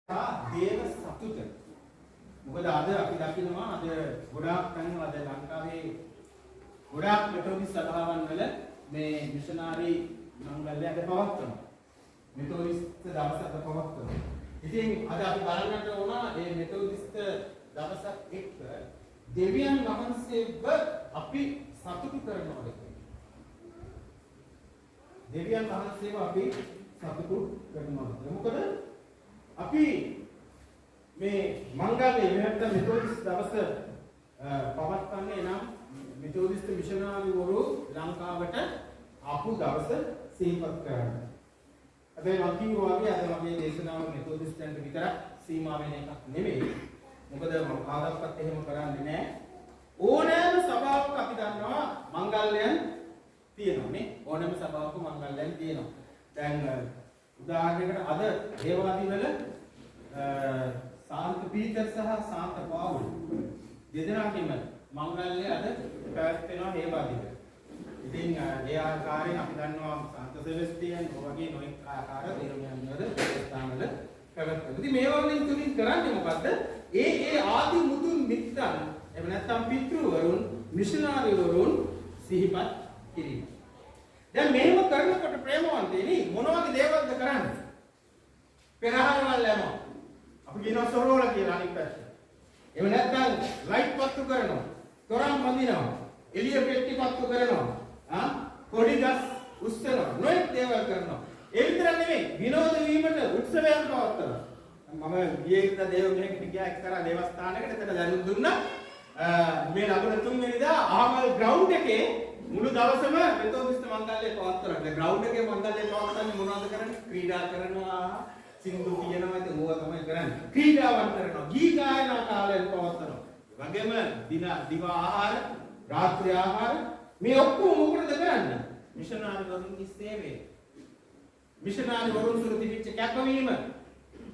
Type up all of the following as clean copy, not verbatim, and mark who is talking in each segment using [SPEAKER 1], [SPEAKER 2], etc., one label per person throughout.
[SPEAKER 1] දේව සතුට. මොකද අද අපි දකිනවා අද ගොඩාක් තැන්වල අද ලංකාවේ ගොඩාක් මෙතොඩිස් සභාවන් වල මේ මිෂනාරි මංගල්‍ය අද පවත්වනවා. මෙතොඩිස් දවස් අද පවත්වනවා. ඉතින් අද අපි බලන්නට ඕන මේ මෙතොඩිස් දවසක් එක්ක දෙවියන් වහන්සේව අපි සතුටු කරනවාද කියලා. දෙවියන් වහන්සේව අපි සතුටු කරනවාද? මොකද අපි මේ මංගල්‍ය එහෙම මෙතොඩිස් දවස පවත්වන්නේ නම් මෙතොඩිස් මිෂනාරිවරු ලංකාවට ආපු දවස සිහිපත් කරන්න. හැබැයි මම කිව්වා වගේ අද මගේ දේශනාව මෙතොඩිස්ටන්ට විතරක් සීමා වෙන එකක් නෙමෙයි. මොකද මම කාටවත් එහෙම කරන්නේ නැහැ. ඕනෑම සභාවක අපි දන්නවා මංගල්‍යයන් තියෙනවා නේ. ඕනෑම සභාවක මංගල්‍යයන් තියෙනවා. දැන් උදාහරණයකට අද හේවාදී වල සාන්ත පීටර් සහ සාන්ත පාවුල් දෙදෙනාගේම මංගල්‍ය අද පැවැත්වෙනවා හේවාදී වල. ඉතින් ඒ ආකාරයෙන් අපි දන්නවා සාන්ත සෙලෙස්ටියන් වගේ නොයෙක් ආකාර දේවයන් වල ස්ථානවල පැවැත්වෙනවා. ඉතින් මේවා වලින් තුලින් කරන්නේ මොකද්ද? ඒ ආදි මුතුන් මිත්‍රන් එහෙම නැත්නම් පිතෘවරුන් මිෂනාරිවරුන් සිහිපත් කිරීම. දැන් මේව කරනකොට ප්‍රේමවන්තයනි මොන වගේ දේවල්ද කරන්නේ? පෙරහරවල් යනවා. අපි කියනවා සොරවල කියලා අනිත් පැත්ත. එහෙම නැත්නම් ලයිට් පත්තු කරනවා. තොරන් බඳිනවා. එළිය පෙට්ටි පත්තු කරනවා. කොඩි ගස් උස්සනවා. නොයෙක් දේවල් කරනවා. ඒ විතර නෙමෙයි විනෝද වීමට උත්සවයක් පවත්වනවා. මම ගියේ ඉඳ දේව මෙහෙකට ගියා එක්තරා දේවස්ථානයකට එතන දැනුම් දුන්නා. මේ ලබන 3 වෙනිදා ආමල් ග්‍රවුන්ඩ් එකේ මුළු දවසම මෙතොදිස්ත මංගල්‍ය පවත්වනවා. දැන් ග්‍රවුන්ඩ් එකේ මංගල්‍ය පවත්වන්නේ මොනවද කරන්නේ? ක්‍රීඩා කරනවා, සින්දු කියනවා, ඒක ඕවා තමයි කරන්නේ. ක්‍රීඩාවන් කරනවා, ගී ගායනා කාලයෙන් පවත්වනවා. ඒ වගේම දිවා ආහාර, රාත්‍රී ආහාර මේ ඔක්කොම මොකටද කරන්නේ? මිෂනාරිවරුන්ගේ සේවය. මිෂනාරිවරුන් සුරු තිබිච්ච කැපවීම.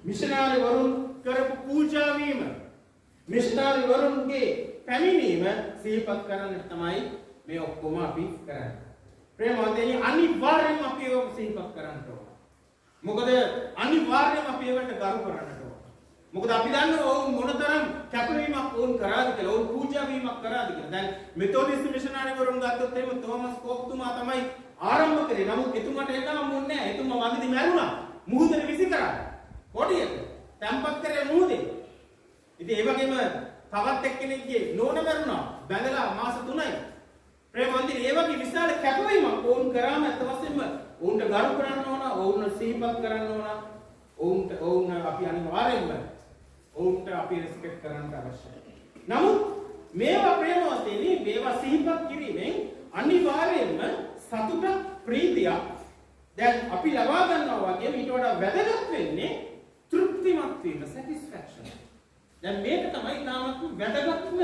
[SPEAKER 1] මිෂනාරිවරුන් කරපු පූජා වීම. මිෂනාරිවරුන්ගේ පැමිණීම සිහිපත් කරන්න තමයි මේ ඔක්කොම අපි කරන්නේ. ප්‍රේමවන්තයනි අනිවාර්යයෙන්ම අපි ඒක සිහිපත් කරන්න ඕන. මොකද අනිවාර්යයෙන්ම අපි ඒකට ගරු කරන්නට ඕන. මොකද අපි දන්නවා ඔවුන් මොනතරම් කැපවීමක් වුන් කරාද කියලා, ඔවුන් පූජා වීමක් කරාද කියලා. දැන් මෙතොඩිස් මිෂනාරිවරුන් ගත්තොත් එහෙම තෝමස් කෝක්තුමා තමයි ආරම්භ කරේ. නමුත් එතුමාට එන්න හම්බුන්නේ නැහැ. එතුමා වඳිදි මැරුණා. මුහුදේ විසි කරා. කොටියට තැම්පත් කරේ මුහුදේ. ඉතින් ඒ වගේම තවත් එක්කෙනෙක්ගේ නෝන මැරුණා. බැඳලා මාස 3යි. ප්‍රේමවන්තයනි ඒ වගේ විශාල කැපවීමක් වුන් කරාම අත වශයෙන්ම ඔවුන්ට ගරු කරන්න ඕන, ඔවුන් සිහිපත් කරන්න ඕන. ඔවුන් අපි අනිවාර්යයෙන්ම ඔවුන්ට අපි රෙස්පෙක්ට් කරන්න අවශ්‍යයි. නමුත් මේවා ප්‍රේමවන්තයනි මේවා සිහිපත් කිරීමෙන් අනිවාර්යයෙන්ම සතුට ප්‍රීතියක් දැන් අපි ලබා ගන්නවා වගේ ඊට වඩා වැදගත් වෙන්නේ තෘප්තිමත් වීම, satisfaction. දැන් මේක තමයි තාමත් වැදගත්ම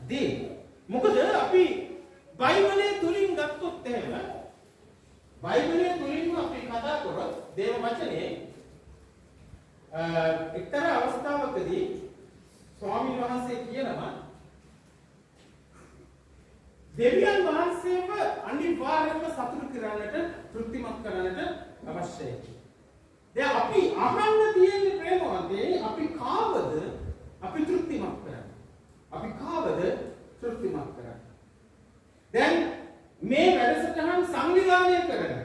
[SPEAKER 1] දේ. මොකද අපි බයිබලයේ තුලින් ගත්තොත් එහෙම බයිබලයේ තුලින්ම අපි කතා කරොත් දේව වචනේ එක්තරා අවස්ථාවකදී ස්වාමීන් වහන්සේ කියනවා දෙවියන් වහන්සේව අනිවාර්යයෙන්ම සතුටු කරන්නට, තෘප්තිමත් කරන්නට අවශ්‍යයි. දැන් අපි අහන්න තියෙන ප්‍රේමවන්තේ අපි කාවද අපි තෘප්තිමත් කරන්නේ? අපි කාවද තෘප්තිමත් කරන්නේ? දැන් මේ වැඩසටහන් සංවිධානය කරන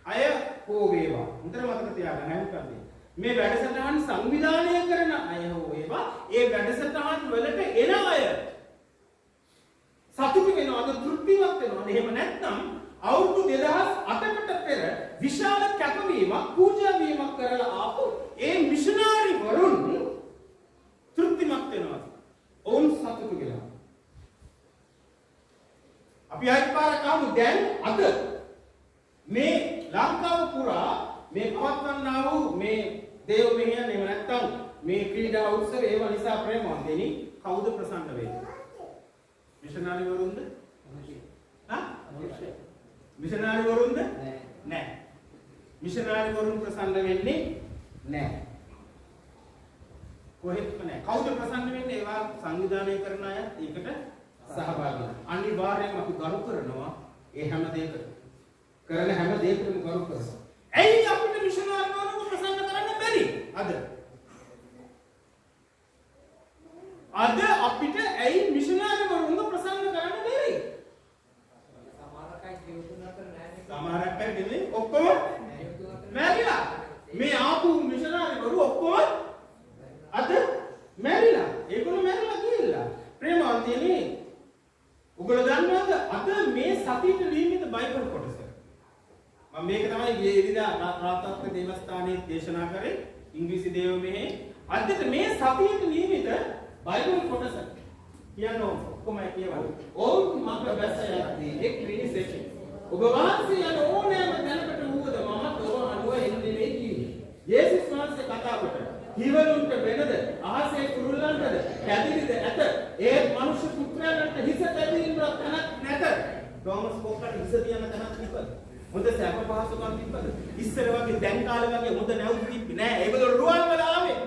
[SPEAKER 1] අය හෝ වේවා. හොඳට මතක තියාගන්න හැමෝටම. මේ වැඩසටහන් සංවිධානය කරන අය හෝ වේවා, ඒ වැඩසටහන් වලට එන අය සතුටු වෙනවද, තෘප්තිමත් වෙනවද? එහෙම නැත්නම් අවුරුදු 2008කට පෙර විශාල කැපවීමක්, පූජා වීමක් කරලා ආපු ඒ මිෂනාරි වරුන් තෘප්තිමත් වෙනවද? ඔවුන් සතුටු වෙනවා. අපි අයිපාරක් ආවු දැන් අද මේ ලංකාව පුරා මේ පවත්වන්නා වූ මේ දේව මෙහෙයන් එහෙම නැත්නම් මේ ක්‍රීඩා උත්සව ඒව නිසා ප්‍රේමවන්තයනි කවුද ප්‍රසන්න වෙන්නේ? මිෂනාරිවරුන්ද? මිෂනාරිවරුන්ද? නැහැ. මිෂනාරිවරුන් ප්‍රසන්න වෙන්නේ නැහැ. කොහෙත්ම නැහැ. කවුද ප්‍රසන්න වෙන්නේ? ඒවා සංවිධානය කරන අය ඒකට සහභාගී වෙනවා. අනිවාර්යයෙන්ම අපි ගරු කරනවා ඒ හැම දෙයකටම. කරන හැම දෙයකටම ගරු කරනවා. ඇයි අපිට මිෂනාරිවරුන් ප්‍රසන්න කරන්න බැරි? අද රාතත්ව දේවස්ථානයේ දේශනා කරේ ඉංග්‍රීසි දේව මෙහි අද්දට මේ සතියේ නියමිත බයිබල් කොටස කියන්න ඔක්කොම කියවන්න. ඕල් මඟ බැස යන්නේ එක් ක්‍රිනිසෙෂන්. ඔබ වහන්සේ යන ඕනෑම තැනකට වූද මම ඔබ අනුව එන්නේ මේ කියන්නේ. යේසුස් වහන්සේ කතා කොට හිවලුන්ට වෙනද අහසේ කුරුල්ලන්ටද කැදිරිද ඇත ඒ මනුෂ්‍ය පුත්‍රයන්ට හිස තැබීමක් තැනක් නැත. ඩොමස් කොක්කට හිස තියන තැනක් තිබ්බද? හොඳ සැප පහසුකම් තිබ්බද? ඉස්සර වගේ දැන් කාලේ වගේ හොඳ නැවුම් තිබ්බේ නෑ. ඒගොල්ලෝ රුවන් වල ආවේ.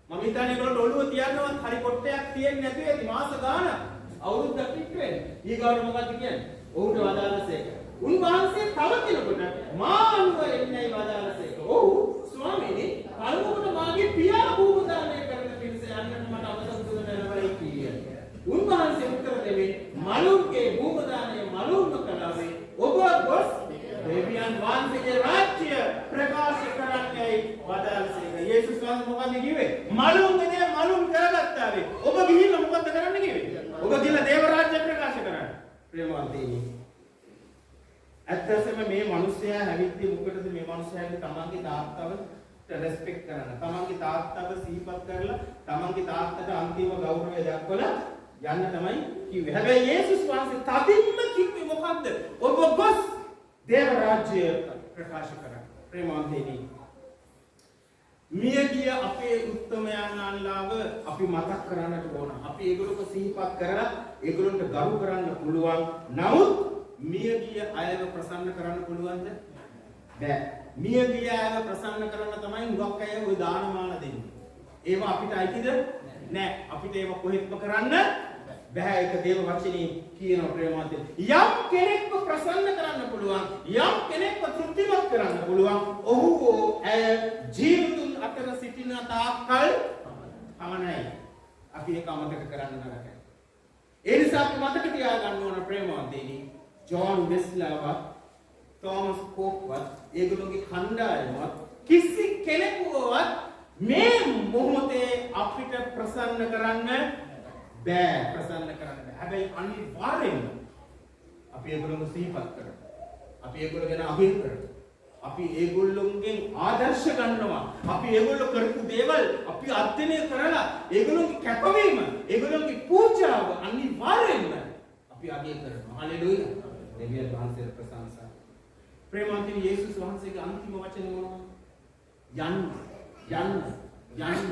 [SPEAKER 1] මම හිතන්නේ ඒගොල්ලෝ ඔළුව තියන්නවත් හරි කොට්ටයක් තියෙන්නේ නැති ඇති මාස ගාණක්. අවුරුද්දක් ඉක්වෙන්නේ. ඊගාවට මොකද්ද කියන්නේ? ඔහුට වදාළසේක. උන්වහන්සේ තව කෙනෙකුට මා අනුව එන්නයි වදාළසේක. ඔව් ස්වාමීනි කල්මුකට මාගේ පියා භූමදානය කරන පිණිස යන්නට මට අවසර දුන්න බැලවයි කියන්නේ. උන්වහන්සේ උත්තර දෙමින් මලුන්ගේ භූමදානය මලුන්ම කළාවේ ඔබ ගොස් දෙවියන් වහන්සේගේ රාජ්‍ය ප්‍රකාශ කරන්නයි වදාළසේක. යේසුස් වහන්සේ මොකද කිව්වේ? මලුන්ගේ මලුන් කරගත්තා වේ. ඔබ ගිහිල්ලා මොකද කරන්න කිව්වේ? ඔබ ගිහිල්ලා දේව රාජ්‍ය ප්‍රකාශ කරන්න. ප්‍රේමවන්තයිනි. ඇත්තටම මේ මිනිස්සයා හැවිත්දී මොකටද මේ මිනිස්සයාගේ තමන්ගේ තාත්තව රෙස්පෙක්ට් කරන්න. තමන්ගේ තාත්තව සිහිපත් කරලා තමන්ගේ තාත්තට අන්තිම ගෞරවය දක්වලා යන්න තමයි කිව්වේ. හැබැයි යේසුස් වහන්සේ තදින්ම කිව්වේ මොකද්ද? ඔබ ගොස් දේව රාජ්‍ය ප්‍රකාශ කරන්න. ප්‍රේමවන්තයිනි. මියගිය අපේ උත්තමයන්ලාව අපි මතක් කරන්නට ඕන. අපි ඒගොල්ලෝ සිහිපත් කරලා ඒගොල්ලන්ට ගරු කරන්න පුළුවන්. නමුත් මියගිය අයව ප්‍රසන්න කරන්න පුළුවන්ද? බෑ. මියගිය අයව ප්‍රසන්න කරන්න තමයි හුඟක් අය ওই දානමාන දෙන්නේ. ඒවා අපිට අයිතිද? නෑ. අපිට ඒවා කොහෙත්ම කරන්න බෑ. ඒක දේව වචනේ කියන ප්‍රේමවන්ත. යම් කෙනෙක්ව ප්‍රසන්න කරන්න පුළුවන්, යම් කෙනෙක්ව තෘප්තිමත් කරන්න පුළුවන්. ඔහු ඇය ජීවිතුන් අතර සිටින තාක්කල් පමණයි. අපි ඒක අමතක කරන්න නරකයි. ඒ නිසා අපි මතක තියාගන්න ඕන ප්‍රේමවන්තයනි. ජෝන් වෙස්ලාවත් තෝමස් කෝක්වත් ඒගොල්ලෝගේ කණ්ඩායමවත් කිසි කෙනෙකුවත් මේ මොහොතේ අපිට ප්‍රසන්න කරන්න බෑ. ප්‍රසන්න කරන්න බෑ. හැබැයි අනිවාර්යෙන්ම අපි ඒගොල්ලෝ සිහිපත් කරමු. අපි ඒගොල්ලෝ ගැන අගය කරමු. අපි ඒගොල්ලොන්ගෙන් ආදර්ශ ගන්නවා. අපි ඒගොල්ලෝ කරපු දේවල් අපි අධ්‍යයනය කරලා ඒගොල්ලෝගේ කැපවීම, ඒගොල්ලෝගේ පූජාව අනිවාර්යෙන්ම අපි අගය කරනවා. හලෙලූයා. දෙවියන් වහන්සේට ප්‍රශංසා. ප්‍රේමවන්තනි යේසුස් වහන්සේගේ අන්තිම වචනේ මොනවද? යන්න.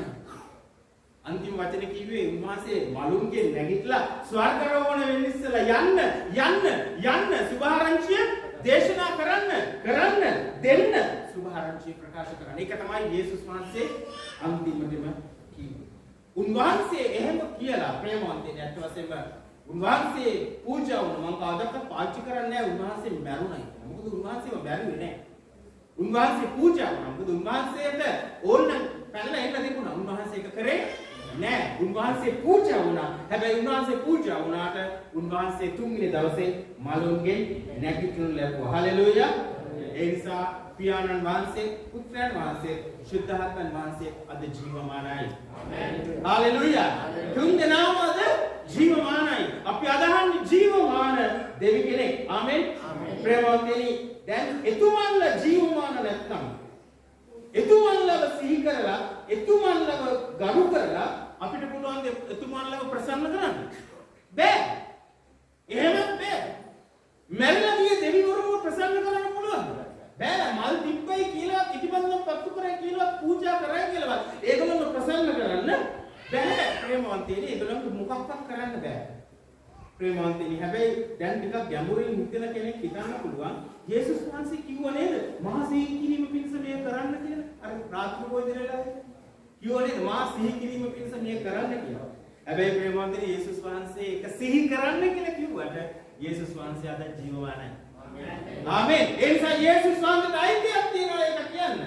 [SPEAKER 1] අන්තිම වචනේ කිව්වේ උන්වහන්සේ මලුන්ගේ නැගිටලා ස්වර්ගාරෝහණ වෙන්න ඉස්සලා යන්න සුභාරංචිය දේශනා කරන්න දෙන්න සුභාරංචිය ප්‍රකාශ කරන්න. ඒක තමයි යේසුස් වහන්සේ අන්තිමටම කිව්වේ. උන්වහන්සේ එහෙම කියලා ප්‍රේමවන්තනි අත් වශයෙන්ම උන්වහන්සේ පූජා වුණා. මම කවදාවත් පාවිච්චි කරන්නේ නැහැ උන්වහන්සේ මැරුණයි. මොකද උන්වහන්සේව මැරුවේ නැහැ. උන්වහන්සේ පූජා වුණා. මොකද උන්වහන්සේට ඕන පැනලා එන්න තිබුණා. උන්වහන්සේ ඒක කරේ නැහැ. උන්වහන්සේ පූජා වුණා. හැබැයි උන්වහන්සේ පූජා වුණාට උන්වහන්සේ තුන්වෙනි දවසේ මලුන්ගෙන් නැගිටිනු ලැබුවා. හලෙලූයා. ඒ නිසා පියාණන් වහන්සේ, පුත්‍රයන් වහන්සේ, ශුද්ධාත්මයන් වහන්සේ අද ජීවමානයි. ආමේන්. හලෙලූයා. තුන් දෙනාම අද ජීවමානයි. අපි අදහන්නේ ජීවමාන දෙවි කෙනෙක්. ආමේන්. ප්‍රේමවන්තනි දැන් එතුමන්ලා ජීවමාන නැත්නම් එතුමන්ලව සිහි කරලා එතුමන්ලව ගරු කරලා අපිට පුළුවන් එතුමන්ලව ප්‍රසන්න කරන්න බෑ. එහෙමත් බෑ. මැරිලා ගිය දෙවිවරුන්ව ප්‍රසන්න කරන්න පුළුවන් බෑ. මල් තිබ්බයි කියලා ඉටිපන්දම් පත්තු කරයි කියලා පූජා කරයි කියලා ඒගොල්ලෝ ප්‍රසන්න කරන්න බෑ. ප්‍රේමවන්තයනි ඒගොල්ලන්ට මොකක්වත් කරන්න බෑ. ප්‍රේමවන්තයනි හැබැයි දැන් ටිකක් ගැඹුරින් හිතන කෙනෙක් හිතන්න පුළුවන් යේසුස් වහන්සේ කිව්වා නේද මහා සිහි කිරීම පිණිස මේ කරන්න කියලා. අර රාත්‍රී භෝජනයේලා කිව්වා නේද මහා සිහි කිරීම පිණිස මේ කරන්න කියලා. හැබැයි ප්‍රේමවන්තයනි යේසුස් වහන්සේ ඒක සිහි කරන්න කියලා කිව්වට යේසුස් වහන්සේ අද ජීවමානයි. ආමේන්. ඒ නිසා යේසුස් වහන්සේට අයිතියක් තියෙනවා ඒක කියන්න.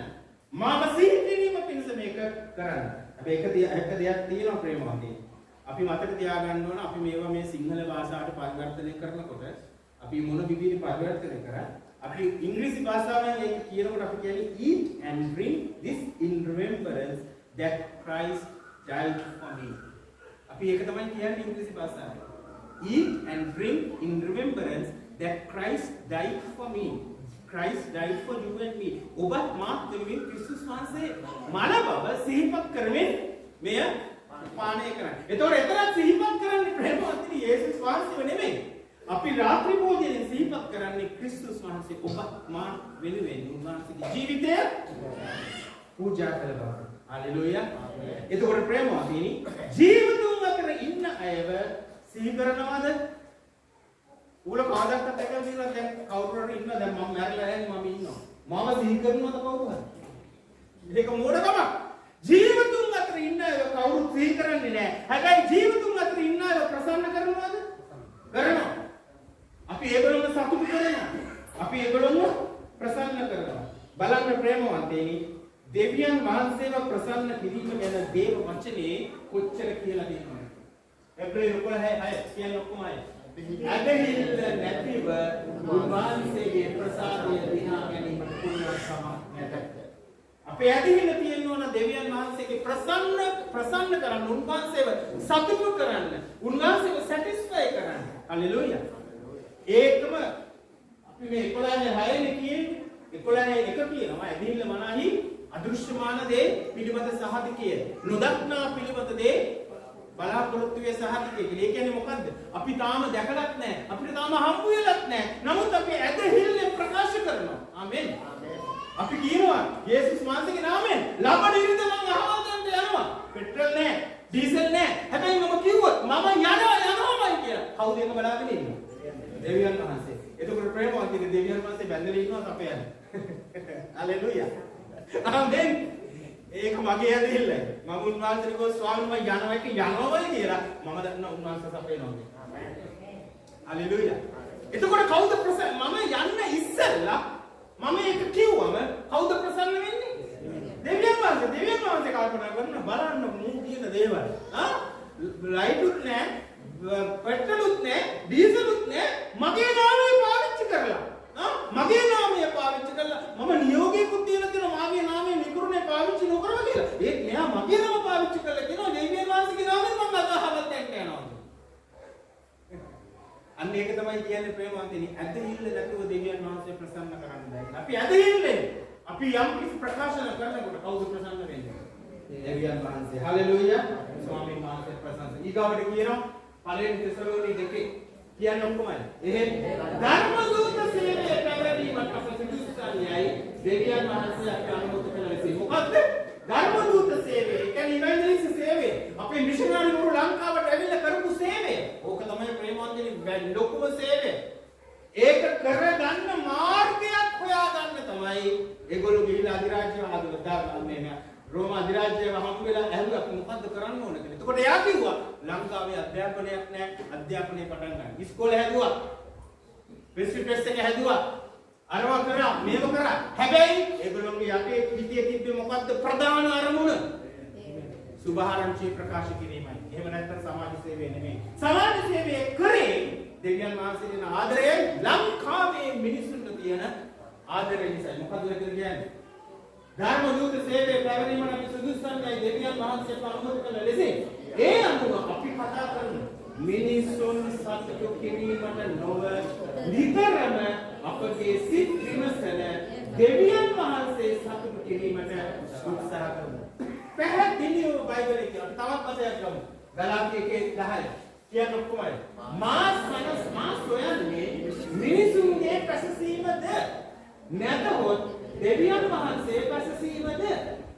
[SPEAKER 1] මම සිහි කිරීම පිණිස මේක කරන්න. හැබැයි එක දෙයක් තියෙනවා ප්‍රේමවන්තයනි. අපි මතක තියාගන්න ඕන අපි මේවා මේ සිංහල භාෂාවට පරිවර්තනය කරනකොට අපි මොන විදිහට පරිවර්තනය කරා අපි ඉංග්‍රීසි භාෂාවෙන් ඒක කියනකොට අපි කියන්නේ eat and drink this in remembrance that Christ died for me. අපි ඒක තමයි කියන්නේ ඉංග්‍රීසි භාෂාවෙන්. Eat and drink in remembrance that Christ died for me. Christ died for you and me. ඔබත් මාත් වෙනුවෙන් ක්‍රිස්තුස් වහන්සේ මල බව සිහිපත් කරමින් මෙය පානය කරන්න. ඒතකොට එතරම් සිහිපත් කරන්නේ ප්‍රේමවත්නි යේසුස් වහන්සේව නෙමෙයි. අපි රාත්‍රී භෝජනයෙන් සිහිපත් කරන්නේ ක්‍රිස්තුස් වහන්සේ ඔබත් මාත් වෙනුවෙන් උන්වහන්සේගේ ජීවිතය පූජා කළ බව. හalleluya. එතකොට ප්‍රේමවත්නි ජීවිතුන් අතර ඉන්න අයව සිහි කරනවද? ඌල කාදක්වත් දැකලා තියෙනවා දැන් කවුරු හරි ඉන්නවා දැන් මම මැරලා නැහැ මම ඉන්නවා. මම සිහි කරනවද කවුරු හරි? ඒක මෝඩකමක්. ජීවිතුන් අතර ඉන්න අය කවුරුත් සිහි කරන්නේ නැහැ. හැබැයි ජීවිතුන් අතර ඉන්න අය ප්‍රසන්න කරනවද? කරනවා. අපි ඒගොල්ලන්ව සතුටු කරනවා. අපි ඒගොල්ලන්ව ප්‍රසන්න කරනවා. බලන්න ප්‍රේමවන්තයනි දෙවියන් වහන්සේව ප්‍රසන්න කිරීම ගැන දේව වචනේ කොච්චර කියලා තියෙනවද? එබ්‍රේය 11:6 කියන ඔක්කොම අය. ඇදහිල්ල නැතිව උන්වහන්සේගේ ප්‍රසාදය දිනා ගැනීමට පුළුවන් කමක් නැත. අපේ ඇදහිල්ල තියෙන්න ඕන දෙවියන් වහන්සේගේ ප්‍රසන්න කරන්න උන්වහන්සේව සතුටු කරන්න උන්වහන්සේව සැටිස්ෆයි කරන්න. හalleluya. ඒකම අපි මේ 11:6 කියන්නේ 11:1 කියනවා ඇදහිල්ල මනහි අදෘශ්‍යමාන දේ පිළිබඳ සහතිකය නොදක්නා පිළිබඳ දේ බලාපොරොත්තු වේ සහතිකය කියලා. ඒ කියන්නේ මොකද්ද? අපි තාම දැකලත් නැහැ. අපිට තාම හම්බ වෙලත් නැහැ. නමුත් අපි ඇදහිල්ල ප්‍රකාශ කරනවා. ආමෙන්. අපි කියනවා යේසුස් වහන්සේගේ නාමයෙන් ලබන ඉරිද මම අහවල් දෙන්න යනවා. පෙට්‍රල් නැහැ, ඩීසල් නැහැ. හැබැයි මම කිව්වොත් මම යනවාමයි කියලා. කවුද ඒක බලාගෙන ඉන්නේ? දෙවියන් වහන්සේ. එතකොට ප්‍රේමවන්තනේ දෙවියන් වහන්සේ බැඳලා ඉන්නවා අපේ යන්නේ. හalleluya. ආමෙන්. ඒක මගේ ඇදහිල්ලයි. මම උන්වහන්සේට ගෝ ස්වාමීන් වහන්සේ යනවායි කියලා මම දන්නා උන්වහන්සේ සපේනවා කියලා. ආමෙන්. හalleluya. එතකොට කවුද ප්‍රසන්න? මම යන්න ඉස්සෙල්ලා මම ඒක කිව්වම කවුද ප්‍රසන්න වෙන්නේ? දෙවියන් වහන්සේ. දෙවියන් වහන්සේ කල්පනා කරන බලන්න මූ කියන දේවල්. ලයිටුත් නැහැ, පෙට්‍රලුත් නැහැ, ඩීසලුත් නැහැ. මගේ නාමය පාවිච්චි කරලා. මගේ නාමය පාවිච්චි කරලා මම නියෝගයකුත් දීලා තියෙනවා මාගේ නාමය මිකුරුනේ පාවිච්චි නොකරලා කියලා. ඒත් මෙයා මගේ නම පාවිච්චි කරලා කියනවා දෙවියන් වහන්සේගේ නාමයෙන් මම අදහවල් දෙන්න යනවා. අන්න ඒක තමයි කියන්නේ ප්‍රේමවන්තනි ඇදහිල්ල නැතුව දෙවියන් වහන්සේ ප්‍රසන්න කරන්න බෑ. අපි ඇදහිල්ලෙන් අපි යම් කිසි ප්‍රකාශන කරනකොට කවුද ප්‍රසන්න වෙන්නේ? දෙවියන් වහන්සේ. හalleluya. ස්වාමීන් වහන්සේ ප්‍රසන්න. ඊගාවට කියනවා පළවෙනි තෙසලෝනි 2 කියන්නේ ඔක්කොමයි. එහෙත් ධර්ම දූත සේවය පැවැරීමට අප සිදුසන්නේයි දෙවියන් වහන්සේ අපට අනුමත කළ ලෙස. මොකද්ද? ධර්ම දූත සේවය. ඒ කියන්නේ ඉවැන්ජලිස්ට් සේවය. අපේ මිෂනරි වරු ලංකාවට ඇවිල්ලා කරපු සේවය. ඕක තමයි ප්‍රේමවන්තනි ලොකුම සේවය. ඒක කරගන්න මාර්ගයක් හොයාගන්න තමයි ඒගොල්ලෝ ගිහිලා අධිරාජ්‍යව හදලා මේ රෝම අධිරාජ්‍යව හම්බ වෙලා ඇහුවා අපි මොකද්ද කරන්න ඕන කියලා. එතකොට එයා කිව්වා ලංකාවේ අධ්‍යාපනයක් නැහැ. අධ්‍යාපනය පටන් ගන්න. ඉස්කෝලේ හැදුවා. ප්‍රෙසිඩන්ට් එක හැදුවා. අරවා කරා මේව කරා. හැබැයි ඒගොල්ලෝගේ යටේ පිටියේ තිබ්බේ මොකද්ද ප්‍රධාන අරමුණ? සුභාරංචි ප්‍රකාශ කිරීමයි. එහෙම නැත්නම් සමාජ සේවය නෙමෙයි. සමාජ සේවය කරේ දෙවියන් වහන්සේගේ ආදරය ලංකාවේ මිනිසුන්ට තියෙන ආදරය නිසා. මොකද ඒක කියන්නේ? ධර්ම දූත සේවය පැවැරීමට අපි සුදුසුසන්යි දෙවියන් වහන්සේ අනුමත කළ ලෙස ඒ අනුව අපි කතා කරන මිනිසුන් සතුටු කිරීමට නොව නිතරම අපගේ සිත් විමසන දෙවියන් වහන්සේ සතුටු කිරීමට උත්සාහ කරනවා. පැහැදිලිව බයිබලයේ කියන තවත් වචනයක් ගමු. ගලාතිය 1:10 කියන ඔක්කොමයි. මාස් සොයන්නේ මිනිසුන්ගේ පැසසීමද නැතහොත් දෙවියන් වහන්සේ පැසසීමද?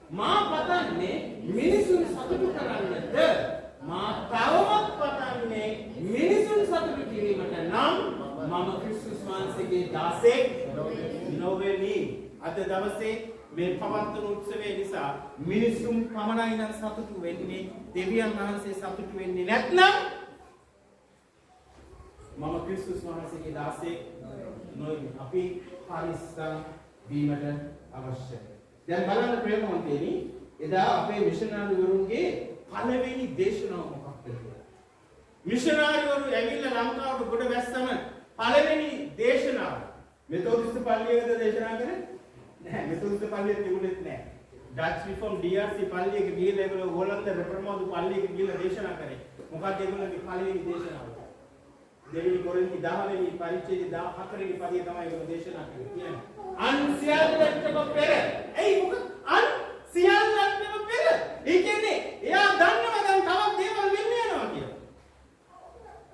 [SPEAKER 1] මා පතන්නේ මිනිසුන් සතුටු කරන්නද? මා තවමත් පතන්නේ මිනිසුන් සතුටු කිරීමට නම් මම ක්‍රිස්තුස් වහන්සේගේ දාසෙක් නොවෙමි. අද දවසේ මේ පවත්වන උත්සවය නිසා මිනිසුන් පමණයි නම් සතුටු වෙන්නේ. දෙවියන් වහන්සේ සතුටු වෙන්නේ නැත්නම් මම ක්‍රිස්තුස් වහන්සේගේ දාසෙක් නොවෙමි. අපි පරිස්සම් වීමට අවශ්‍යයි. දැන් බලන්න ප්‍රේමවන්තයනි එදා අපේ මිෂනරි වරුන්ගේ පළවෙනි දේශනාව මොකක්ද කියලා. මිෂනරි වරු ඇවිල්ලා ලංකාවට ගොඩ වැස්සම පළවෙනි දේශනාව මෙතෝදිස්ත පල්ලියකද දේශනා කරේ? නැහැ. මෙතෝදිස්ත පල්ලියේ තිබුණෙත් නැහැ. ඩච් රිෆෝම් DRC පල්ලියක ගිහලා ඒගොල්ලෝ හොලන්ද රෙෆර්මාදු පල්ලියක ගිහලා දේශනා කරේ. මොකක්ද ඒගොල්ලෝගේ පළවෙනි දේශනාව? දෙවෙනි කොරින්ති 10 වෙනි පරිච්ඡේදය 14 වෙනි පදයේ තමයි ඒගොල්ලෝ දේශනා කරේ කියන්නේ. අන් සියල්ලටම පෙර. එයි මොකද අන් සියල්ලටම පෙර. ඒ කියන්නේ එයා දන්නවා දැන් තවත් දේවල් වෙන්න යනවා කියලා.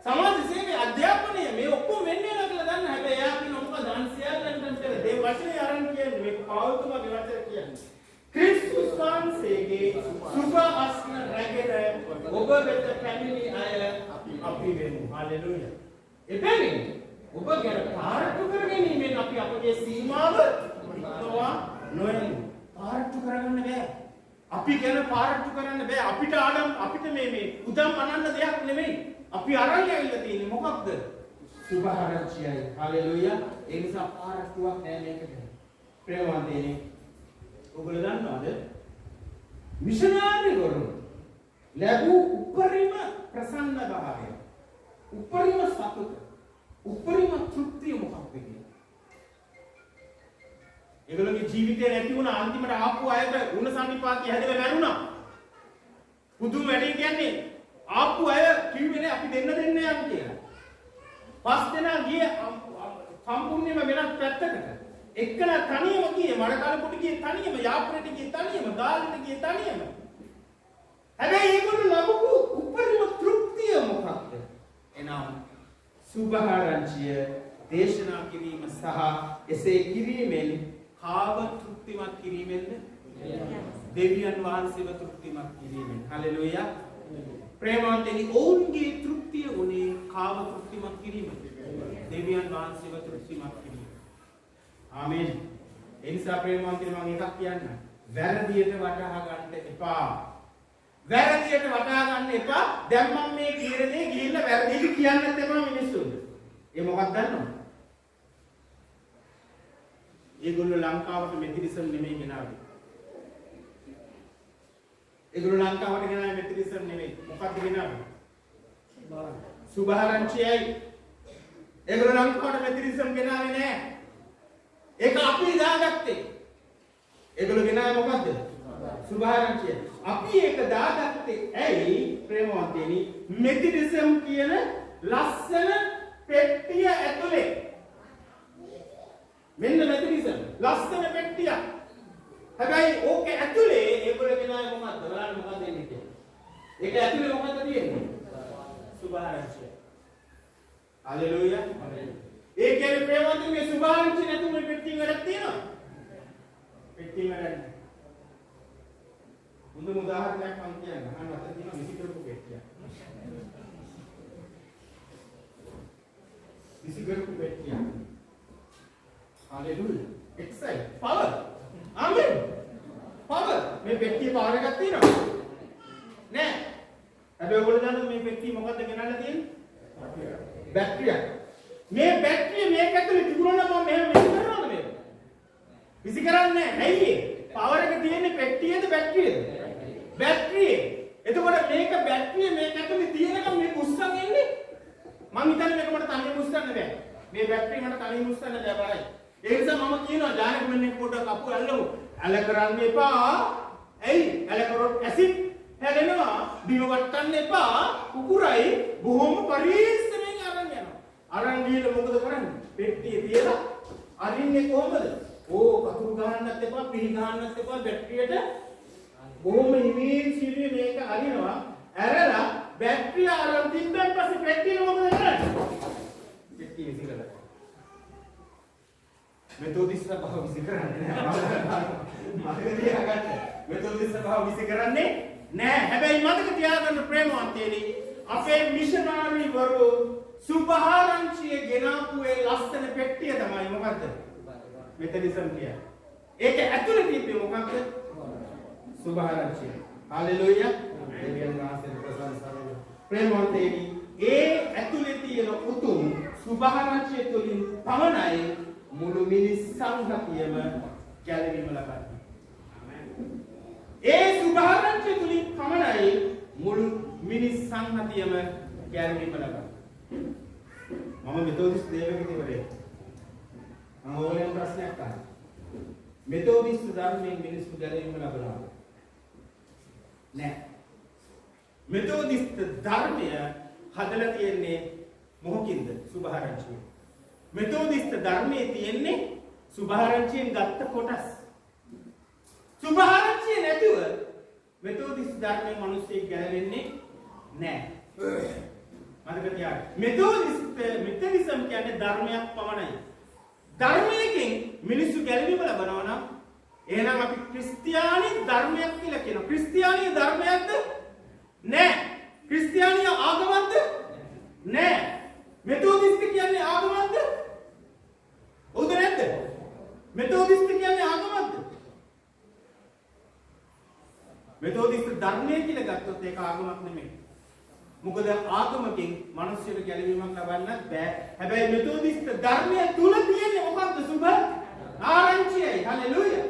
[SPEAKER 1] සමාජ සේවයේ අධ්‍යාපනය මේ ඔක්කොම වෙන්න යනවා කියලා දන්න. හැබැයි එයා කියනවා මොකද අන් සියල්ලටම පෙර. මේ වචනේ අරන් කියන්නේ මේ පාවුතුමාගේ වචන කියන්නේ. ක්‍රිස්තුස් වහන්සේගේ සුභ අස්න රැගෙන ඔබ වෙත පැමිණි අය අපි වෙමු. හලෙලූයා. එබැවින් ඔබ ගැන පාරට්ටු කරගැනීමෙන් අපි අපගේ සීමාව ඉක්මවා නොයමු. පාරට්ටු කරගන්න බෑ. අපි ගැන පාරට්ටු කරන්න බෑ. අපිට මේ උදම් අනන්න දෙයක් නෙමෙයි. අපි අරන් ඇවිල්ලා තියෙන්නේ මොකක්ද? සුභාරංචියයි. හලෙලූයා. ඒ නිසා පාරට්ටුවක් නෑ මේකට. ප්‍රේමවන්තයනි, ඔයගොල්ලෝ දන්නවද? මිෂනාරිවරුන් ලැබූ උපරිම ප්‍රසන්න භාවය, උපරිම සතුට, උපරිම තෘප්තිය මොකක්ද කියන්නේ? ඒගොල්ලෝගේ ජීවිතේ නැති වුණ අන්තිමට ආපු අයට උණ සම්නිපාතය හැදෙලා මැරුණා. පුදුම වැඩේ කියන්නේ ආපු අය කිව්වේ අපි දෙන්න යමු කියලා. පස් දෙනා ගියේ සම්පූර්ණයෙන්ම වෙනත් පැත්තකට. එක්කන තනියම ගියේ මඩකලපොට ගියේ තනියම, යාපනට ගියේ තනියම, ගාල්ලට ගියේ තනියම. හැබැයි ඒගොල්ලෝ ලබපු උපරිම තෘප්තිය මොකක්ද? එනම් සුභාරංචිය දේශනා කිරීම සහ එසේ කිරීමෙන් කාව තෘප්තිමත් කිරීමෙන්ද? දෙවියන් වහන්සේව තෘප්තිමත් කිරීමෙන්. හලෙලූයා. ප්‍රේමවන්තනි, ඔවුන්ගේ තෘප්තිය උනේ කාව තෘප්තිමත් කිරීමෙන්? දෙවියන් වහන්සේව තෘප්තිමත් කිරීම. ආමේන්. ඒ නිසා ප්‍රේමවන්තනි, මම එකක් කියන්නම්. වැරදියට වටහා ගන්න එපා. වැරදියට වටහා ගන්න එපා. දැන් මම මේ කියන දේ ගිහිල්ලා වැරදියට කියන්නත් එපා මිනිස්සුන්ට. ඒ මොකක්ද දන්නවද? ඒගොල්ලෝ ලංකාවට මෙතිරිසම් නෙමෙයි ගෙනාවේ. ඒගොල්ලෝ ලංකාවට ගෙනාවේ මෙතිරිසම් නෙමෙයි. මොකක්ද ගෙනාවේ? සුභාරංචියයි. ඒගොල්ලෝ ලංකාවට මෙතිරිසම් ගෙනාවේ නෑ. ඒක අපි දාගත්තේ. ඒගොල්ලෝ ගෙනාවේ මොකද්ද? සුභාරංචිය. අපි ඒක දාගත්තේ ඇයි? ප්‍රේමවන්තයනි, මෙතිරිසම් කියන ලස්සන පෙට්ටිය ඇතුලේ. මෙන්න මෙතිරිසම් ලස්සන පෙට්ටිය. හැබැයි ඕක ඇතුලේ ඒගොල්ලෝ ගෙනාවේ මොකද්ද? බලන්න මොකද්ද එන්නේ කියලා. ඒක ඇතුලේ මොකද්ද තියෙන්නේ? සුභාරංචිය. හලෙලූයා. ඒ කියන්නේ ප්‍රේමවන්තයනි, මේ සුභාරංචිය නැතුව මේ පෙට්ටිය වැඩක් තියෙනවද? පෙට්ටිය වැඩක් නෑ. මුදුම උදාහරණයක් මම කියන්න. අහන්න අතන තියෙන විසි කරපු පෙට්ටියක්. විසි කරපු පෙට්ටියක්. හලෙලූයා. එක්සයිට්. පවර්. ආමෙන්. පවර්. මේ පෙට්ටිය පවර් එකක් තියෙනවද? නෑ. හැබැයි ඔයගොල්ලෝ දන්නවද මේ පෙට්ටිය මොකද්ද ගෙනල්ලා තියෙන්නේ? බැටරියක්. මේ බැටරිය මේක ඇතුලේ තිබුණා නම් මම මෙහෙම විසි කරනවද මේක? විසි කරන්නේ නැහැ. ඇයි ඒ? පවර් එක තියෙන්නේ පෙට්ටියේද බැටරියේද? බැටරියේ. එතකොට මේක බැටරිය මේක ඇතුලේ තියෙනකම් මේක උස්සන් එන්නේ. මම හිතන්නේ මේක මට තනියම උස්සන්න බෑ. මේ බැටරිය මට තනියම උස්සන්න බෑ බරයි. ඒ නිසා මම කියනවා ජානක මෙන්න පොඩ්ඩක් කපුව අල්ලමු. ඇල කරන්න එපා. ඇයි? ඇල කරොත් ඇසිඩ් හැදෙනවා. බිම වටන්න එපා. කුකුරයි බොහොම පරිස්සමෙන් අරන් යනවා. අරන් ගිහලා මොකද කරන්නේ? පෙට්ටිය තියලා අරින්නේ කොහමද? කතුරු ගහන්නත් එපා, පිහි ගහන්නත් එපා. බැටරියට බොහොම හිමින් සිරිය මේක අරිනවා. ඇරලා බැටරිය අරන් තිබ්බන් පස්සේ පෙට්ටිය මොකද කරන්නේ? පෙට්ටිය විසි කරලා. මෙතෝදිස්ස භාව විසි කරන්නේ නෑ. මතක තියාගන්න. මෙතෝදිස්ස භාව විසි කරන්නේ නෑ. හැබැයි මතක තියාගන්න ප්‍රේමවන්තයනි, අපේ මිෂනාරිවරු සුභාරංචිය ගෙනාපු ඒ ලස්සන පෙට්ටිය තමයි මොකද්ද? මෙතනිසම් කියන්නේ. ඒක ඇතුලේ තිබ්බේ මොකක්ද? සුභාරංචිය. හලෙලූයා. දෙවියන් වහන්සේ ප්‍රශංසා කරනවා. ප්‍රේමවන්තයනි, ඒ ඇතුලේ තියෙන උතුම් සුභාරංචිය තුලින් පමණයි මුළු මිනිස් සංහතියම ගැලවීම ලබන්නේ. ඒ සුභාරංචිය තුලින් පමණයි මුළු මිනිස් සංහතියම ගැලවීම ලබන්නේ. මම මෙතෝදිස් දේවගිරිවරේ මම ඕලෙන් ප්‍රශ්නයක් අහනවා. මෙතෝදිස් ධර්මයෙන් මිනිස්සු ගැලවීම ලබනවා නෑ. මෙතෝදිස් ධර්මය හදලා තියෙන්නේ මොකකින්ද? සුභාරංචිය. මෙතෝදිස් ධර්මයේ තියෙන්නේ සුභාරංචියෙන් ගත්ත කොටස්. සුභාරංචිය නැතුව මෙතෝදිස් ධර්මයේ මිනිස්සෙක් ගැලවෙන්නේ නැහැ. මතක තියාගන්න. මෙතෝදිසම් කියන්නේ ධර්මයක් පමණයි. ධර්මයෙන් මිනිස්සු ගැලවීම ලබනවා නම් එහෙනම් අපි ක්‍රිස්තියානි ධර්මයක් කියලා කියනවා. ක්‍රිස්තියානි ධර්මයක්ද? නැහැ. ක්‍රිස්තියානි ආගමක්ද? නැහැ. මෙතෝදිස්ත කියන්නේ ආගමක්ද? හවුද නැද්ද? මෙතෝදිස්ත කියන්නේ ආගමක්ද? මෙතෝදිස්ත ධර්මය කියලා ගත්තොත් ඒක ආගමක් නෙමෙයි. මොකද ආගමකින් මිනිස්සුන්ට ගැලවීමක් ලබන්න බෑ. හැබැයි මෙතෝදිස්ත ධර්මය තුල තියෙන්නේ මොකක්ද? සුභ ආරංචියයි. හලෙලූයා.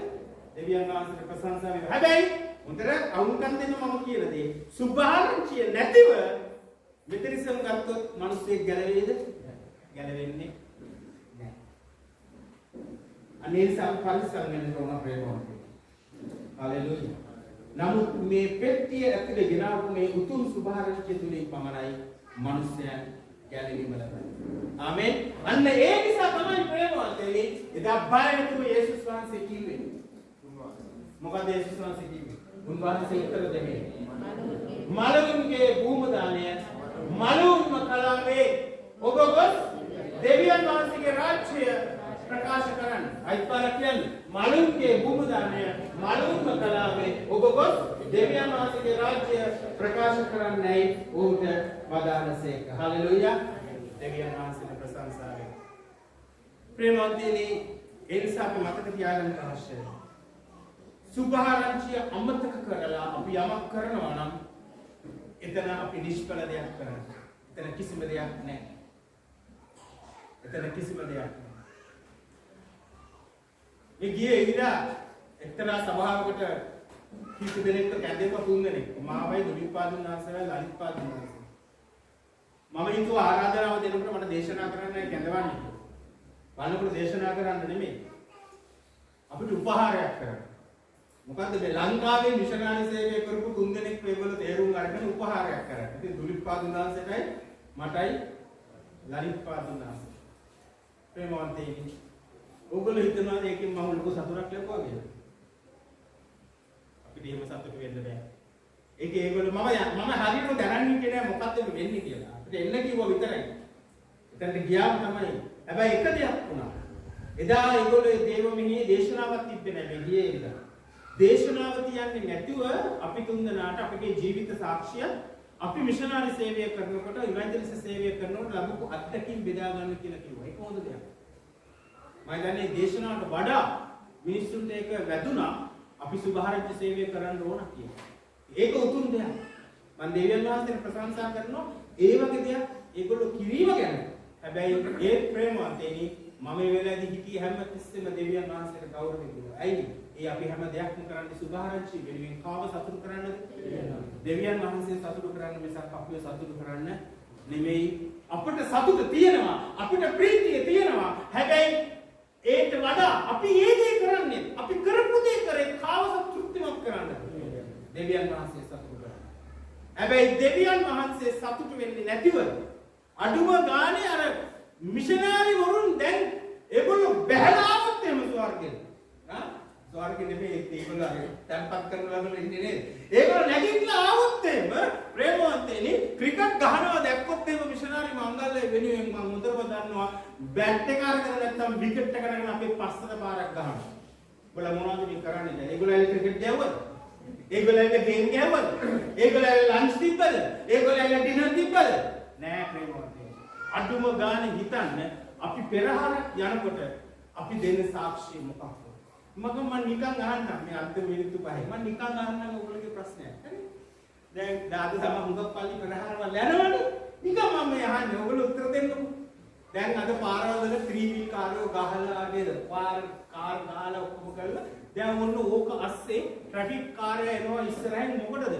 [SPEAKER 1] දෙවියන් වහන්සේට ප්‍රශංසා වේවා. හැබැයි උන්තර අවුන්කම් දෙන්න මම කියලා දෙයි. සුභ ආරංචිය නැතිව මෙතරිසම් ගත්තොත් මිනිස්සෙක් ගැලවෙයිද? ගැලවෙන්නේ නැහැ. අනේ සම්පරිසම් වෙන තෝරන ප්‍රේමවත්. හලෙලූයා. නමුත් මේ පෙට්ටිය ඇතුලේ ගෙනාවු මේ උතුම් සුභාරංචිය තුලින් පමණයි මිනිස්යන් ගැලවීම ලබන්නේ. ආමේන්. අන්න ඒ නිසා තමයි ප්‍රේමවන්තයනි එදා බය නැතුව යේසුස් වහන්සේ කිව්වේ. මොකද යේසුස් වහන්සේ කිව්වේ? උන්වහන්සේ උත්තර දෙන්නේ. මලවුන්ගේ භූම දානය මලවුන්ම කලාවේ ඔබ ගොස් දෙවියන් වහන්සේගේ රාජ්‍ය ප්‍රකාශ කරන්න. අයිපාර කියන්නේ මලවුන්ගේ භූම දානය මලවුන්ම කලාවේ ඔබ ගොස් දෙවියන් වහන්සේගේ රාජ්‍ය ප්‍රකාශ කරන්නයි ඔහුට වදාළසේක. හලෙලූයා. දෙවියන් වහන්සේට ප්‍රශංසා වේ. ප්‍රේමවන්තයනි ඒ නිසා අපි මතක තියාගන්න අවශ්‍යයි. සුභාරංචිය අමතක කරලා අපි යමක් කරනවා නම් එතන අපි නිෂ්ඵල දෙයක් කරනවා. එතන කිසිම දෙයක් නැහැ. එතන කිසිම දෙයක් නැහැ. මේ ගියේ ඉඳලා එක්තරා සභාවකට කිසි දෙනෙක්ට කැඳෙව තුන් දෙනෙක් මාවයි දුලිපාදුන් ආසලා ලලිත්පාදුන් ආසලා මම හිතුවා ආරාධනාව දෙනකොට මට දේශනා කරන්න කැඳවන්නේ. බලනකොට දේශනා කරන්න නෙමෙයි. අපිට උපහාරයක් කරන්න. මොකද්ද මේ ලංකාවේ මිෂනාරි සේවය කරපු තුන් දෙනෙක් මේගොල්ලෝ තේරුම් අරගෙන උපහාරයක් කරා. ඉතින් දුලිපාදුන් ආසලයි මටයි ලලිත්පාදුන් ආසලා. ප්‍රේමවන්තයිනි. ඕගොල්ලෝ හිතනවා ඒකෙන් මම ලොකු සතුටක් ලැබුවා කියලා. අපිට එහෙම සතුට වෙන්න බෑ. ඒකේ ඒගොල්ලෝ මම හරියටම දැනන්නේ නැහැ මොකක්ද වෙන්නේ කියලා. අපිට එන්න කිව්වා විතරයි. එතනට ගියාම තමයි. හැබැයි එක දෙයක් වුණා. එදා ඒගොල්ලෝ දේව මිනිහේ දේශනාවක් තිබ්බේ නැහැ මේ ගියේ ඉඳලා. දේශනාව තියන්නේ නැතුව අපි තුන්දෙනාට අපගේ ජීවිත සාක්ෂිය අපි මිෂනාරි සේවය කරනකොට ඉවැන්ජලිස්ට් සේවය කරනකොට ලැබපු අත්දැකීම් බෙදා ගන්න කියලා කිව්වා. ඒක හොඳ දෙයක්. මම දන්නේ දේශනාවට වඩා මිනිස්සුන්ට ඒක වැදුනා අපි සුභාරංචි සේවය කරන්න ඕන කියලා. ඒක උතුම් දෙයක්. මම දෙවියන් වහන්සේට ප්‍රශංසා කරනවා ඒ වගේ දෙයක් ඒගොල්ලෝ කිරීම ගැන. හැබැයි ඒ ප්‍රේමවන්තයනි මම මේ වෙලාවේදී හිටියේ හැම තිස්සෙම දෙවියන් වහන්සේට ගෞරවය දෙනවා. ඇයි? ඒ අපි හැම දෙයක්ම කරන්නේ සුභාරංචි වෙනුවෙන් කාව සතුටු කරන්නද? දෙවියන් වහන්සේ සතුටු කරන්න මිසක් අපිව සතුටු කරන්න නෙමෙයි. අපිට සතුට තියෙනවා. අපිට ප්‍රීතිය තියෙනවා. හැබැයි ඒට වඩා අපි ඒ දේ කරන්නේ අපි කරපු දේ කරේ කාව සතුටුමත් කරන්න. දෙවියන් වහන්සේ සතුටු කරන්න. හැබැයි දෙවියන් වහන්සේ සතුටු වෙන්නේ නැතිව අඩුම ගානේ අර මිෂනාරි වරුන් දැන් ඒගොල්ලෝ බැහැලාවත් එම ස්වර්ගෙට. ස්වර්ගෙ නෙමෙයි ඒගොල්ලෝ අර තැම්පත් කරන ළඟට ඉන්නේ නේද? ඒගොල්ලෝ නැගිටලා ආවොත් එහෙම ප්‍රේමවන්තයනි ක්‍රිකට් ගහනවා දැක්කොත් එහෙම මිෂනාරි මංගල්‍ය වෙනුවෙන් මම හොඳටම දන්නවා බැට් එක අරගෙන නැත්තම් විකට් එක අරගෙන අපේ පස්සට පාරක් ගහනවා. ඔයාලා මොනවද මේ කරන්නේ දැන්? ඒගොල්ලෝ ක්‍රිකට් ගැව්වද? ඒගොල්ලෝ ගේම් ගැව්වද? ඒගොල්ලෝ ලන්ච් තිබ්බද? ඒගොල්ලෝ ඩිනර් තිබ්බද? නෑ ප්‍රේමවන්තයනි. අඩුම ගානේ හිතන්න අපි පෙරහරක් යනකොට අපි දෙන්න සාක්ෂිය මොකක්ද? මම නිකන් අහන්නම් මේ අන්තිම මිනිත්තු 5. මම නිකන් අහන්නම් ඔයගොල්ලෝගේ ප්‍රශ්නයක්. හරි? දැන් දාද සම හුඟක් පල්ලි පෙරහරවල් යනවනේ. නිකන් මම මේ අහන්නේ ඔයගොල්ලෝ උත්තර දෙන්නකෝ. දැන් අද පාරවල් වල 3 කාරෝ ගහලා නේද? කාර් ගහලා ඔක්කොම කරලා දැන් ඔන්න ඕක අස්සේ ට්‍රැෆික් කාර්යය එනවා ඉස්සරහින් මොකටද?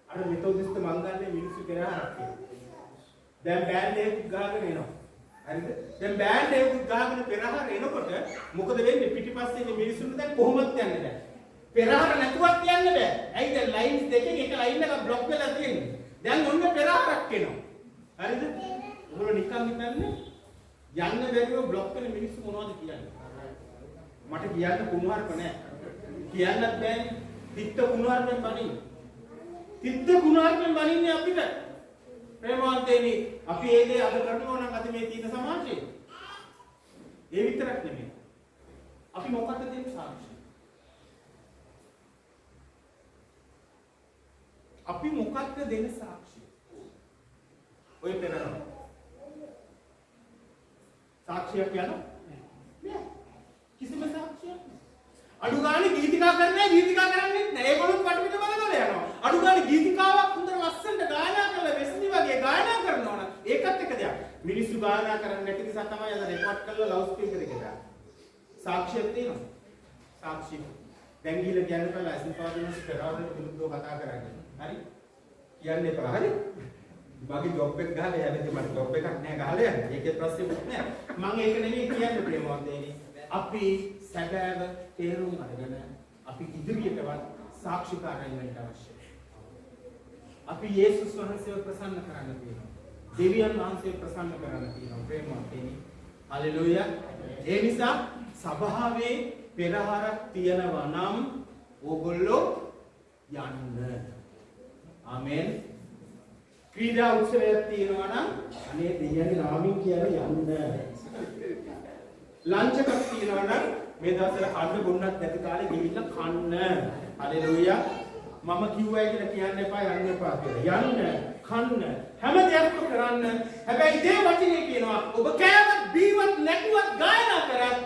[SPEAKER 1] අර මෙතෝදිස්ත මංගල්‍ය මිනිස්සු පෙරහරක් කියලා. දැන් බෑන්ඩ් එකක් ගහගෙන එනවා. හරිද? දැන් බෑන්ඩ් එකක් ගහගෙන පෙරහර එනකොට මොකද වෙන්නේ? පිටිපස්සේ ඉන්න මිනිස්සුන්ට දැන් කොහොමද යන්නේ දැන්? පෙරහර නැතුවත් යන්න බෑ. ඇයි දැන් ලයින්ස් දෙකෙන් එක ලයින් එකක් બ્લોක් වෙලා තියෙන්නේ. දැන් ඔන්න පෙරහරක් එනවා. හරිද? ඔයගොල්ලෝ නිකන් හිතන්නේ යන්න බැරිව બ્લોක් වෙන මිනිස්සු මොනවද කියන්නේ? මට කියන්න කුණුහරුප නැහැ. කියන්නත් බෑනේ. තිත්ත කුණුහරුපෙන් බණින්න. තිත්ත කුණුහරුපෙන් බණින්නේ අපිට. ප්‍රේමවන්තේනි අපි ඒ දේ අද කරනවා නම් අද මේ තියෙන සමාජයේ. ඒ විතරක් නෙමෙයි. අපි මොකක්ද දෙන්නේ සාක්ෂි? අපි මොකක්ද දෙන්නේ සාක්ෂි? ඔය පෙරන. සාක්ෂියක් යනවා? නෑ. කිසිම සාක්ෂියක් නෑ. අඩු ගානේ ගීතිකා කරන්නේ ගීතිකා කරන්නේ නෑ. ඒගොල්ලෝ කටපිට බලවල යනවා. අඩු ගානේ ගීතිකාවක් හොඳට ලස්සනට ගායනා කරලා වෙස්නි වගේ ගායනා කරනවා නම් ඒකත් එක දෙයක්. මිනිස්සු ගායනා කරන්නේ නැති නිසා තමයි අද රෙකෝඩ් කරලා ලවුඩ් ස්පීකර් එකේ දාන්නේ. සාක්ෂියක් තියෙනවා. සාක්ෂි. දැන් ගිහලා කියන්න බෑ ලයිසන්ස් පාදිනස් පෙරාවලට විරුද්ධව කතා කරන්නේ. හරි? කියන්න එපා. හරි? මගේ ජොබ් එක ගහලා හැබැයි මට ජොබ් එකක් නෑ ගහලා යන්නේ. ඒකේ ප්‍රශ්නෙත් නෑ. මම ඒක නෙමෙයි කියන්නේ ප්‍රේමවන්තයනි. අපි සැබෑව තේරුම් අරගෙන අපි ඉදිරියටවත් සාක්ෂිකාරයන් වෙන්න අවශ්‍යයි. අපි යේසුස් වහන්සේව ප්‍රසන්න කරන්න තියෙනවා. දෙවියන් වහන්සේව ප්‍රසන්න කරන්න තියෙනවා ප්‍රේමවන්තයනි. හලෙලූයා. ඒ නිසා සභාවේ පෙරහරක් තියනවා නම් ඕගොල්ලෝ යන්න. ආමෙන්. ක්‍රීඩා උත්සවයක් තියෙනවා නම් අනේ දෙයියන්ගේ නාමයෙන් කියලා යන්න. ලන්ච් එකක් තියෙනවා නම් මේ දවස්වල කන්න බොන්නත් නැති කාලේ ගිහිල්ලා කන්න. හලෙලූයා. මම කිව්වයි කියලා කියන්න එපා යන්න එපා කියලා. යන්න, කන්න, හැම දෙයක්ම කරන්න. හැබැයි ඒ වචනේ කියනවා ඔබ කෑවත් බීවත් නැතුවත් ගායනා කරත්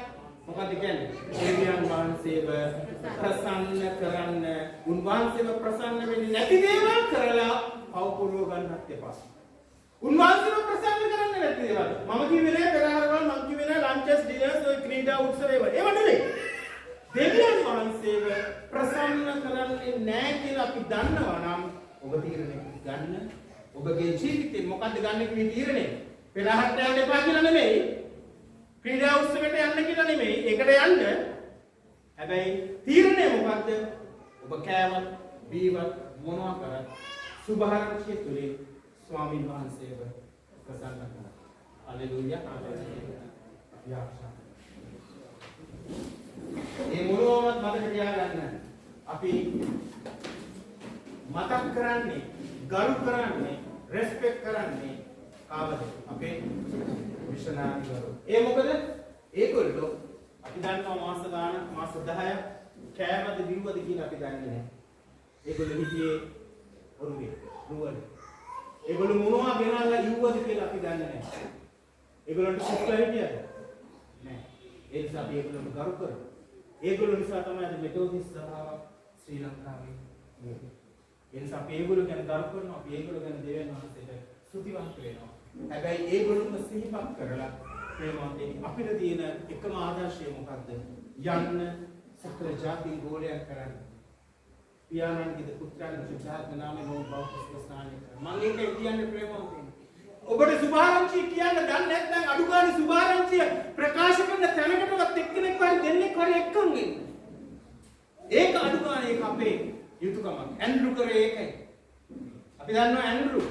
[SPEAKER 1] මොකද කියන්නේ? දෙවියන් වහන්සේව ප්‍රසන්න කරන්න. උන්වහන්සේව ප්‍රසන්න වෙන්නේ නැති දේවල් කරලා පවපුරව ගන්නත් එපා. උන්වහන්සේව ප්‍රසන්න කරන්න නැති දේවල්. මම කිව්වේ නෑ පෙරහරවල් මම කිව්වේ නෑ ලන්චස් ඩිනර්ස් ඔය ක්‍රීඩා උත්සව ඒව නෙවෙයි. දෙවියන් වහන්සේව ප්‍රසන්න කරන්නේ නෑ කියලා අපි දන්නවා නම් ඔබ තීරණය ගන්න. ඔබගේ ජීවිතේ මොකද්ද ගන්න කිව්වේ තීරණය? පෙරහරට යන්න එපා කියලා නෙමෙයි. ක්‍රීඩා උත්සවයට යන්න කියලා නෙමෙයි. ඒකට යන්න. හැබැයි තීරණය මොකද්ද? ඔබ කෑවත් බීවත් මොනවා කරත් සුභාරංචිය තුලින් ස්වාමීන් වහන්සේව ප්‍රසන්න කරනවා. හලෙලූයා. යාක්ෂා. මේ මොනවාවත් මතක තියාගන්න. අපි මතක් කරන්නේ, ගරු කරන්නේ, රෙස්පෙක්ට් කරන්නේ කාවද? අපේ මිෂනාරිවරු. ඒ මොකද? ඒගොල්ලෝ අපි දන්නවා මාස ගානක් මාස 10ක් කෑමද බිව්වද කියලා අපි දන්නේ නැහැ. ඒගොල්ලෝ හිටියේ ඔරුවේ නුවර. ඒගොල්ලෝ මොනවා ගෙනල්ලා ඉව්වද කියලා අපි දන්නේ නැහැ. ඒගොල්ලන්ට සුක්ලා හිටියද? නැහැ. ඒ නිසා අපි ඒගොල්ලන්ට ගරු කරමු. ඒගොල්ලෝ නිසා තමයි අද මෙතෝදිස් සභාව ශ්‍රී ලංකාවේ ඉන්නේ. ඒ නිසා අපි ඒගොල්ලෝ ගැන ගරු කරනවා. අපි ඒගොල්ලෝ ගැන දෙවියන් වහන්සේට ස්තුතිවන්ත වෙනවා. හැබැයි ඒගොල්ලෝම සිහිපත් කරලා ප්‍රේමවන්තයනි අපිට තියෙන එකම ආදර්ශය මොකද්ද? යන්න සකල ජාති ගෝලයක් කරන්න. පියාණන්ගේ පුත්‍රයන්ගේ සුද්ධාත්ම නාමයෙන් ඔබ බෞද්ධ ස්නානය කරන්න. මම ඒක කියන්නේ ප්‍රේමවන්තයනි. ඔබට සුභාරංචිය කියන්න දන්නේ නැත්නම් අඩු ගානේ සුභාරංචිය ප්‍රකාශ කරන තැනකටවත් එක්කෙනෙක් හරි දෙන්නෙක් හරි එක්කන් ඉන්න. ඒක අඩු ගානේ ඒක අපේ යුතුයකමක්. ඇන්ඩ්‍රු කරේ ඒකයි. අපි දන්නවා ඇන්ඩ්රු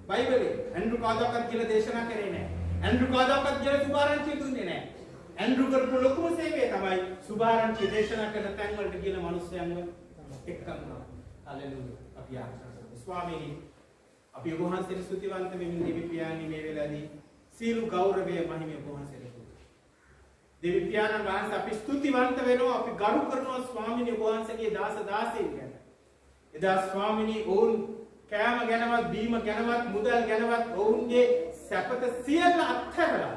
[SPEAKER 1] බයිබලේ ඇන්ඩ්රු කාදාකත් කියලා දේශනා කරේ නැහැ. ඇන්ඩ්රු කාදාකත් කියලා සුභාරංචිය දුන්නේ නැහැ. ඇන්ඩ්රු කරපු ලොකුම සේවය තමයි සුභාරංචිය දේශනා කරන තැන් වලට කියන මිනිස්යන්ව එක්කන්. හලෙලූයා. අපි ආශා කරමු. ස්වාමීනි අපි ඔබ වහන්සේට ස්තුතිවන්ත වෙමින් දෙවි පියාණන් මේ වෙලාවේදී සීල ගෞරවය මහිමය ඔබ වහන්සේට දෙවි පියාණන් වහන්සේ අපි ස්තුතිවන්ත වෙනවා අපි ගරු කරනවා ස්වාමීනි ඔබ වහන්සේගේ දාස දාසීන් ගැන. එදා ස්වාමීනි ඔවුන් කෑම ගැනවත් බීම ගැනවත් මුදල් ගැනවත් ඔවුන්ගේ සැපත සියල්ල අත්හැරලා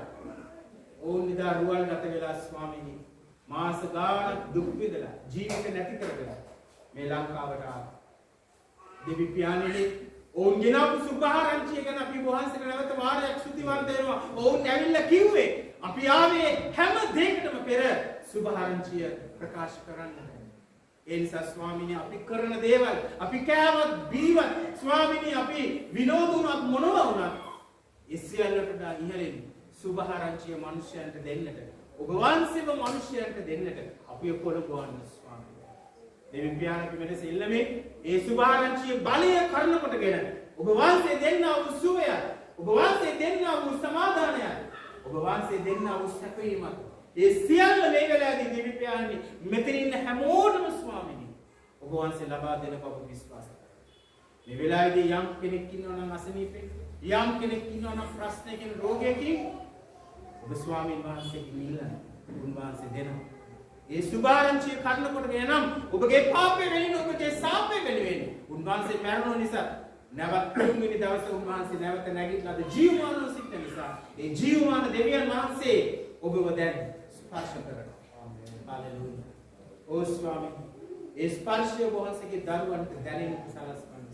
[SPEAKER 1] ඔවුන් ඉදා රුවල් ගත වෙලා ස්වාමීනි මාස ගානක් දුක් විඳලා ජීවිත නැති කරගෙන මේ ලංකාවට ආවා. දෙවි පියාණන් ඔවුන් ගෙනාපු සුභාරංචිය ගැන අපි වහන්සේට නැවත වාරයක් ස්තුතිවන්ත වෙනවා. ඔවුන් ඇවිල්ලා කිව්වේ අපි ආවේ හැම දෙයකටම පෙර සුභාරංචිය ප්‍රකාශ කරන්න. ඒ නිසා ස්වාමීනි අපි කරන දේවල් අපි කෑවත් බීවත් ස්වාමීනි අපි විනෝද වුණත් මොනවා වුණත් ඒ සියල්ලට ඉහළින් සුභාරංචිය මිනිසයන්ට දෙන්නට ඔබ වහන්සේව මිනිසයන්ට දෙන්නට අපි ඔකොලගවන්න ස්වාමීනි. දෙවි පියාණන් මෙලෙස ඉල්ලමේ ඒ සුභාරංචිය බලය කරන කොටගෙන ඔබ වහන්සේ දෙන්නා වූ සුවය ඔබ වහන්සේ දෙන්නා වූ සමාදානය ඔබ වහන්සේ දෙන්නා වූ සැපීම ඒ සියල්ල මේ වෙලාවේදී දෙවි පියාණනි මෙතන ඉන්න හැමෝටම ස්වාමීනි ඔබ වහන්සේ ලබා දෙන බව විශ්වාස කරනවා. මේ වෙලාවේදී යම් කෙනෙක් ඉන්නවා නම් අසනීපෙන්, යම් කෙනෙක් ඉන්නවා නම් ප්‍රශ්නයකින්, රෝගයකින් ඔබ ස්වාමීන් වහන්සේගේ නිලන උන්වහන්සේ දෙනවා. ඒ සුභාරංචිය කර්ණ කොටගෙන නම් ඔබගේ පාපේ වෙනින් ඔබගේ සාපේ වෙනින් උන්වහන්සේ මරණ නිසා නැවත තුන්වෙනි දවසේ උන්වහන්සේ නැවත නැගිටලා ජීවමානව සිටින නිසා ඒ ජීවමාන දෙවියන් වහන්සේ ඔබව දැන් ස්පර්ශ කරනවා. හalleluya. ඕ ස්වාමී ඒ ස්පර්ශය ඔබ වහන්සේගේ දරුවන්ට දැනෙන්න සලස්වන්න.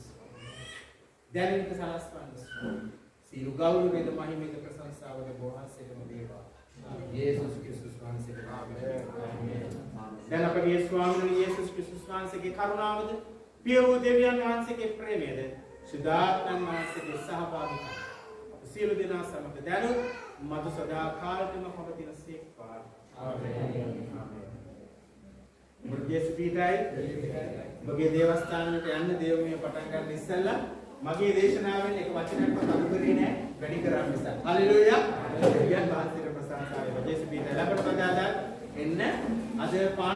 [SPEAKER 1] දැනෙන්න සලස්වන්න. සියලු ගෞරවයද මහිමේද ප්‍රශංසාවද ඔබ වහන්සේටම වේවා. යේසුස් ක්‍රිස්තුස් වහන්සේගේ ආමේන්. දැන් අපගේ ස්වාමීන් යේසුස් ක්‍රිස්තුස් වහන්සේගේ කරුණාවද පිය වූ දෙවියන් වහන්සේගේ ප්‍රේමයද සුදාත්මන් වහන්සේගේ සහභාගීකම සියලු දෙනා සමග දැනුත් මතු සදා කාලෙම පවතින සේක්වා. ආමේන්. මුර්ගේස් පීඨයි මගේ දේවස්ථානයට යන්න දේවමය පටන් ගන්න ඉස්සෙල්ලා මගේ දේශනාවෙන් එක වචනයක්වත් අඩු කරේ නැහැ වැඩි කරා නිසා. හalleluya. දෙවියන් වහන්සේට ප්‍රශංසා වේවා. ජේසුස් පීඨ ළඟට බදාදා එන්න අද